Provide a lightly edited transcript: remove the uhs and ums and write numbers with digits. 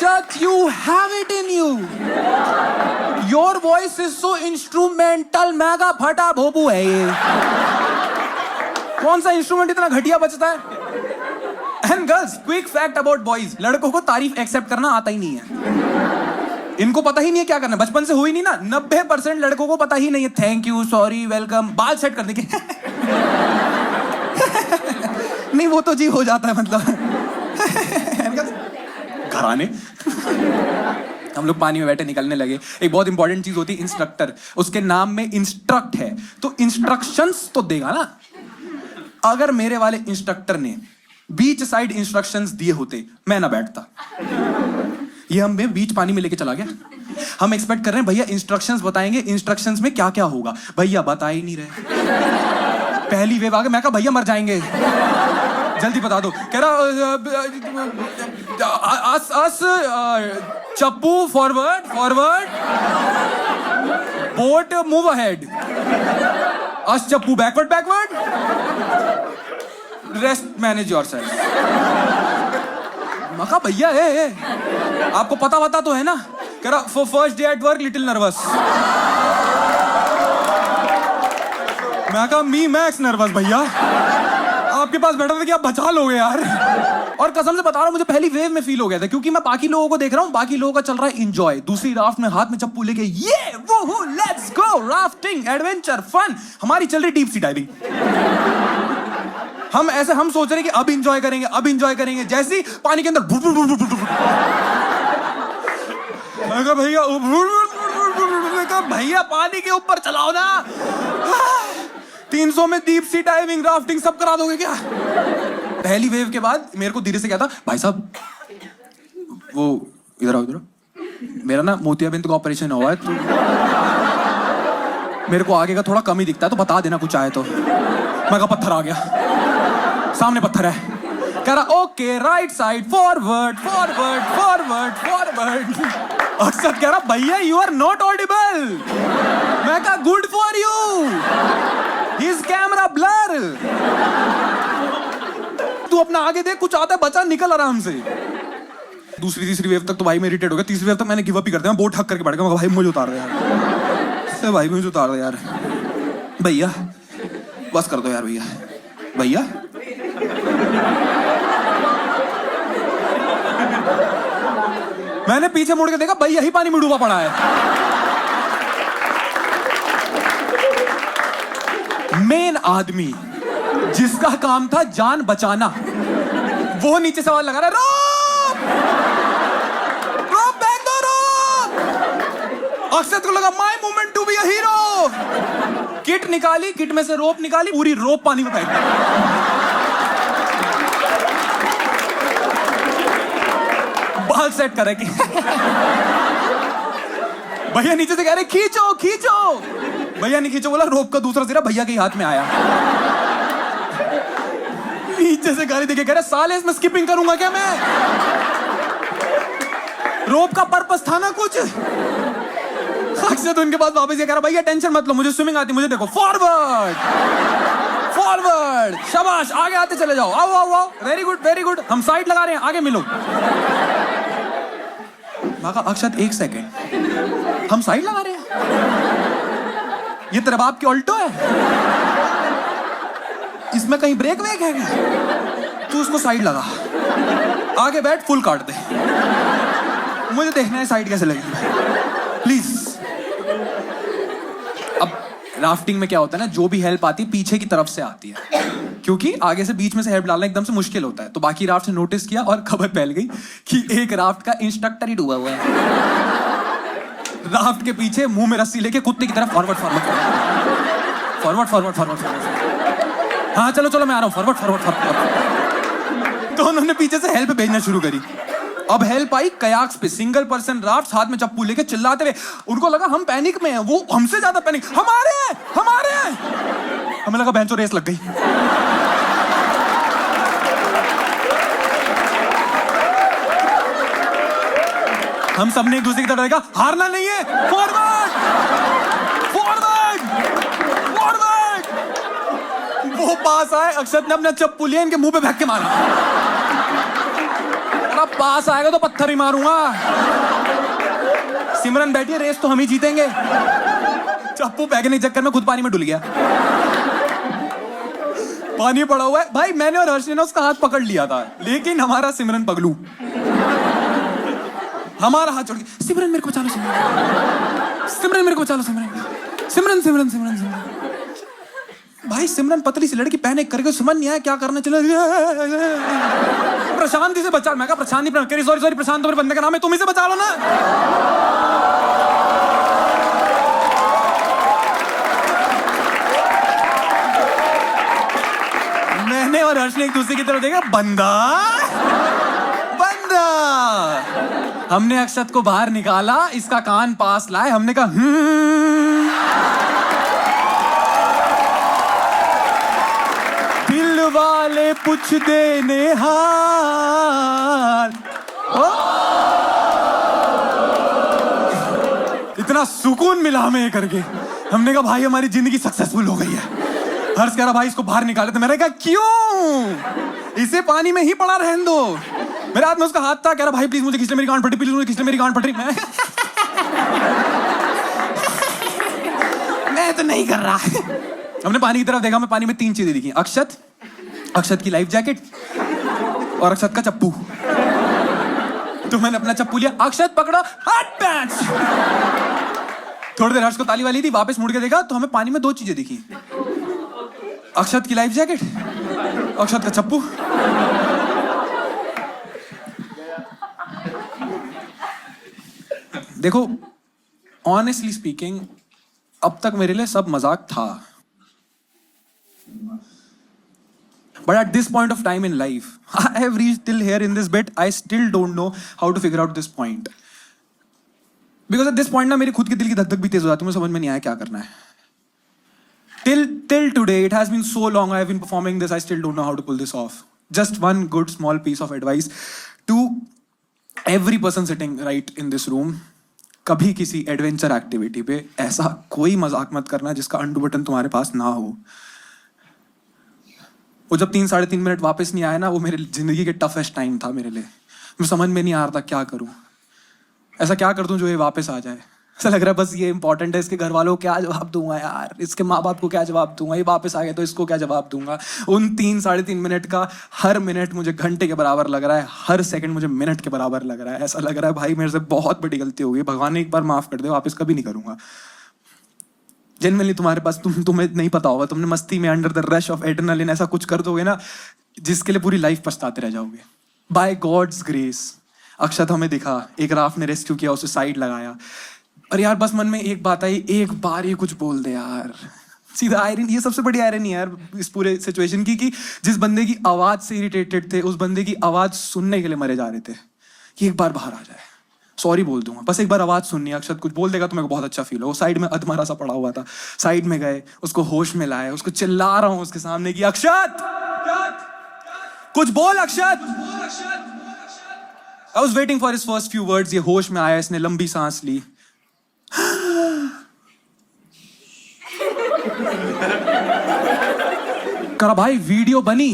Akshat, you have it in you. Your voice is so instrumental. Mega फटा भोपू है ये. कौन सा इंस्ट्रूमेंट इतना घटिया बचता है? And girls, quick fact about boys. लड़कों को तारीफ एक्सेप्ट करना आता ही नहीं है. इनको पता ही नहीं है क्या करना. बचपन से हुई नहीं ना. 90% लड़कों को पता ही नहीं है. Thank you, sorry, welcome. बाल सेट कर देंगे. नहीं, वो तो जी हो जाता है मतलब. घराने. हम लोग पानी में बैठे निकलने लगे. एक बहुत इंपॉर्टेंट चीज होती है इंस्ट्रक्टर. उसके नाम में इंस्ट्रक्ट है तो इंस्ट्रक्शंस तो देगा ना. अगर मेरे वाले इंस्ट्रक्टर ने बीच साइड इंस्ट्रक्शंस दिए होते, मैं ना बैठता. ये हमें बीच पानी में लेके चला गया. हम एक्सपेक्ट कर रहे हैं भैया इंस्ट्रक्शंस बताएंगे. इंस्ट्रक्शंस में क्या क्या होगा भैया बता ही नहीं रहे. पहली वेव आ गई. मैं कहा भैया मर जाएंगे, जल्दी बता दो. कह रहा चप्पू forward forward, boat move ahead. अस चप्पू backward backward, rest manage yourself. मैं कहा भैया आपको पता तो है ना. कह रहा for first day at work little nervous. मैं कहा मी मैक्स नर्वस भैया. आपके पास बैठा था कि आप बचा लोगे यार. और कसम से बता रहा हूं, मुझे पहली वेव में फील हो गया था क्योंकि मैं बाकी लोगों को देख रहा हूं. बाकी लोगों का चल रहा है एंजॉय. दूसरी राफ्ट में हाथ में चप्पू लेके ये वो let's go rafting adventure fun. हमारी चल रही डीप सी डाइविंग. हम सोच रहे हैं कि अब एंजॉय करेंगे. जैसे ही पानी के अंदर भैया पानी के ऊपर चलाओ ना. 300 में डीप सी डाइविंग राफ्टिंग सब करा दोगे क्या? पहली वेव के बाद मेरे को धीरे से कहता भाई साहब वो इधर आओ. मेरा ना मोतियाबिंद का ऑपरेशन हुआ है तो मेरे को आगे का थोड़ा कम ही दिखता है तो बता देना कुछ आए तो. मैं कहा पत्थर आ गया. सामने पत्थर है. कह रहा okay right side forward forward forward forward. Akshat कह रहा भैया यू आर नॉट ऑडिबल. मैं कहा good for you, his camera blur. तू अपना आगे देख, कुछ आता है बचा निकल आराम से. दूसरी तीसरी वेव तक तो भाई मैं इरिटेट हो गया. तीसरी वेव तक मैंने गिव अप ही कर दिया. बोट हक करके बैठ गया. भाई मुझे उतार दे यार. भाई मुझे उतार दे यार. भैया बस कर दो यार भैया. भैया मैंने पीछे मुड़ के देखा भाई यही पानी में डूबा पड़ा है. मेन आदमी जिसका काम था जान बचाना, वो नीचे सवाल लगा रहा है रोप रोप बैक दो रोप. अक्षत को लगा my moment to be a hero. Kit निकाली, किट में से रोप निकाली, पूरी रोप पानी में फेंक दी. बाल सेट करे कि भैया नीचे से कह रहे खींचो खींचो. भैया नहीं खींचो बोला. रोप का दूसरा सिरा भैया के हाथ में आया. नीचे से गाली देके कह रहे साले इसमें स्किपिंग करूंगा क्या मैं? रोप का पर्पस था ना कुछ. अक्षत उनके पास वापस ये कह रहा भैया टेंशन मत लो, मुझे स्विमिंग आती, मुझे देखो फॉरवर्ड फॉरवर्ड. शाबाश आगे आते चले जाओ. आओ आओ आओ. Very good very good. हम साइड लगा रहे हैं, आगे मिलो. मैं कहा अक्षत एक सेकेंड, हम साइड लगा रहे हैं? ये तेरे बाप की ऑल्टो है? इसमें कहीं ब्रेक वेक है क्या? तू उसको साइड लगा, आगे बैठ, फुल काट दे. मुझे देखना है साइड कैसे लगेगी प्लीज. अब राफ्टिंग में क्या होता है ना, जो भी हेल्प आती है पीछे की तरफ से आती है क्योंकि आगे से बीच में से हेल्प डालना एकदम से मुश्किल होता है. तो बाकी राफ्ट से नोटिस किया और खबर फैल गई कि एक राफ्ट का इंस्ट्रक्टर ही डूबा हुआ है. राफ्ट के पीछे मुंह में रस्सी लेके कुत्ते की तरफ forward forward forward forward forward forward. हाँ चलो चलो मैं आ रहा हूँ. Forward forward forward. तो उन्होंने पीछे से हेल्प भेजना शुरू करी. अब हेल्प आई कयाक्स पे, सिंगल पर्सन राफ्ट, हाथ में चप्पू लेके चिल्लाते हुए. उनको लगा हम पैनिक में हैं, वो हमसे ज्यादा पैनिक. हमारे हैं हमारे हैं. हमें लगा बेंचो रेस लग गई. हम सबने एक दूसरे की तरफ देखा. हारना नहीं है. Forward forward forward. वो पास आए, अक्षत ने अपना चप्पू लिया, इनके मुंह पे फेंक के मारा. करा पास आएगा तो पत्थर ही मारूंगा। सिमरन बैठी है, रेस तो हम ही जीतेंगे। चप्पू फेंकने के चक्कर में खुद पानी में डुल गया। पानी पड़ा हुआ है भाई, मैंने और हर्ष ने उसका हाथ पकड़ लिया था, लेकिन हमारा सिमरन पगलू हमारा हाथ छोड़ के, सिमरन मेरे को बचा लो, सिमरन मेरे को बचा लो, सिमरन सिमरन सिमरन सिमरन सिमरन। भाई सिमरन पतली सी लड़की, पहने करके सुमन नहीं आया, क्या करना चले। प्रशांत से बचा, मैं कहा प्रशांत नहीं, सॉरी सॉरी प्रशांत तो मेरे बंदे का नाम है, तुम इसे बचा लो ना। मैंने और हर्ष ने एक दूसरे की तरफ देखा, बंदा बंदा। हमने अक्षत को बाहर निकाला, इसका कान पास लाए, हमने कहा दिल वाले पूछ देने हाल। इतना सुकून मिला हमें ये करके, हमने कहा भाई हमारी जिंदगी सक्सेसफुल हो गई है। हर्ष कह रहा भाई इसको बाहर निकाले, तो मैंने कहा क्यों, इसे पानी में ही पड़ा रहने दो। मेरे हाथ में उसका हाथ था, कह रहा भाई प्लीज मुझे खींच ले, मेरी गांड फट रही, प्लीज मुझे खींच ले, मेरी गांड फट रही। मैं तो नहीं कर रहा। हमने पानी की तरफ देखा, मैं पानी में 3 चीजें दिखी, अक्षत, अक्षत की लाइफ जैकेट और अक्षत का चप्पू। तो मैंने अपना चप्पू लिया, अक्षत पकड़ा, हट पैंट्स। थोड़ी देर हर्ष को ताली वाली थी, वापस मुड़ के देखा तो हमें पानी में 2 चीजें दिखी, अक्षत की लाइफ जैकेट, अक्षत का चप्पू। देखो ऑनेस्टली स्पीकिंग, अब तक मेरे लिए सब मजाक था, but at this point of time in life, I have reached till here in this bit, I still don't know how to figure out this point, because at this point ना मेरी खुद की दिल की धक-धक भी तेज हो जाती है, मुझे समझ में नहीं आया क्या करना है। Till today, it has been so long I have been performing this, I still don't know how to pull this off. Just one good small piece of advice to every person sitting right in this room. कभी किसी adventure activity पे ऐसा कोई मजाक मत करना जिसका undo button तुम्हारे पास ना हो। वो जब 3-3.5 मिनट वापस नहीं आया ना, वो मेरे जिंदगी के टफेस्ट टाइम था मेरे लिए। मुझे समझ में नहीं आ रहा था क्या करूं, ऐसा क्या कर दूं जो ये वापस आ जाए। ऐसा लग रहा है बस ये इंपॉर्टेंट है, इसके घर वालों को क्या जवाब दूंगा यार, इसके माँ बाप को क्या जवाब दूंगा, ये वापस आ गया तो इसको क्या जवाब दूंगा। उन 3-3.5 मिनट का हर मिनट मुझे घंटे के बराबर लग रहा है, हर सेकंड मुझे मिनट के बराबर लग रहा है। ऐसा लग रहा है भाई मेरे से बहुत बड़ी गलती हो गई, भगवान ने एक बार माफ कर दे, वापस कभी नहीं करूंगा। जेन्युइनली तुम्हारे पास, तुम्हें नहीं पता होगा, तुमने मस्ती में under the rush of adrenaline ऐसा कुछ कर दोगे ना जिसके लिए पूरी लाइफ पछताते रह जाओगे। बाय गॉड्स ग्रेस अक्षत हमें दिखा, एक राफ ने रेस्क्यू किया, उसे साइड लगाया, और यार बस मन में एक बात आई, एक बार ये कुछ बोल दे यार। सीधा आयरनी, ये सबसे बड़ी आयरनी है यार इस पूरे सिचुएशन की, कि जिस बंदे की आवाज से इरिटेटेड थे, उस बंदे की आवाज सुनने के लिए मरे जा रहे थे, कि एक बार बाहर आ जाए, सॉरी बोल दूंगा, बस एक बार आवाज सुननी है, अक्षत कुछ बोल देगा तो मेरे को बहुत अच्छा फील हो। वो साइड में अधमरा सा पड़ा हुआ था, साइड में गए, उसको होश में लाए, उसको चिल्ला रहा हूँ उसके सामने कि अक्षत कुछ बोल, अक्षत। I was waiting for his first few words, ये होश में आया, इसने लंबी सांस ली, करा भाई वीडियो बनी।